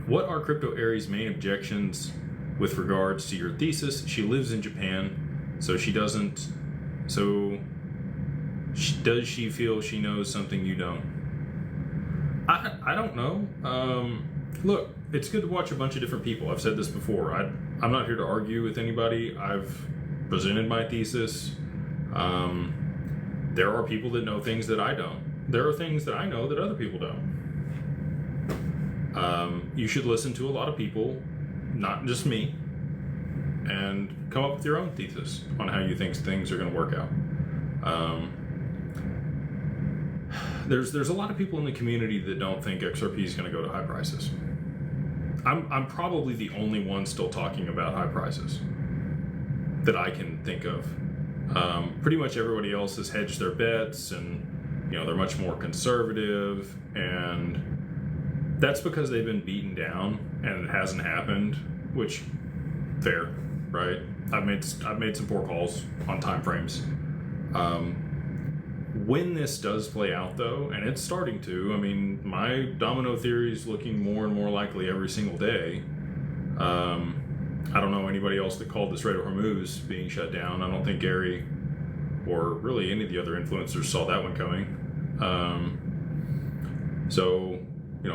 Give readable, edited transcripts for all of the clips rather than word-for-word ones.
What are Crypto Aries' main objections with regards to your thesis? She lives in Japan, so she doesn't. So, does she feel she knows something you don't? I don't know. Look, it's good to watch a bunch of different people. I've said this before. I'm not here to argue with anybody. I've presented my thesis. There are people that know things that I don't. There are things that I know that other people don't. You should listen to a lot of people, not just me, and come up with your own thesis on how you think things are going to work out. There's a lot of people in the community that don't think XRP is going to go to high prices. I'm probably the only one still talking about high prices that I can think of. Pretty much everybody else has hedged their bets, and they're much more conservative, and that's because they've been beaten down and it hasn't happened. Which, fair, right? I've made some poor calls on time frames. When this does play out, though, and it's starting to, my domino theory is looking more and more likely every single day. I don't know anybody else that called the Strait of Hormuz being shut down. I don't think Gary or really any of the other influencers saw that one coming. So,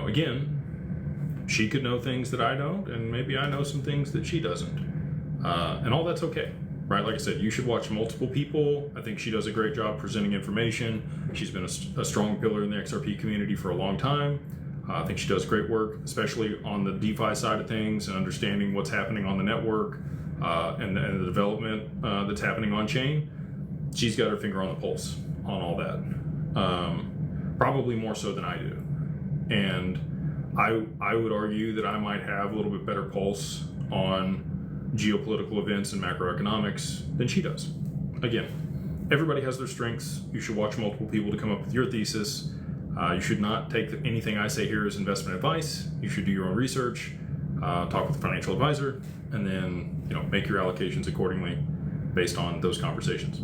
again, she could know things that I don't, and maybe I know some things that she doesn't. And all that's okay. Right, like I said, you should watch multiple people. I think she does a great job presenting information. She's been a strong pillar in the XRP community for a long time. I think she does great work, especially on the DeFi side of things and understanding what's happening on the network and the development that's happening on chain. She's got her finger on the pulse on all that, probably more so than I do. And I would argue that I might have a little bit better pulse on geopolitical events and macroeconomics than she does. Again, everybody has their strengths. You should watch multiple people to come up with your thesis. You should not take anything I say here as investment advice. You should do your own research, talk with a financial advisor, and then make your allocations accordingly based on those conversations.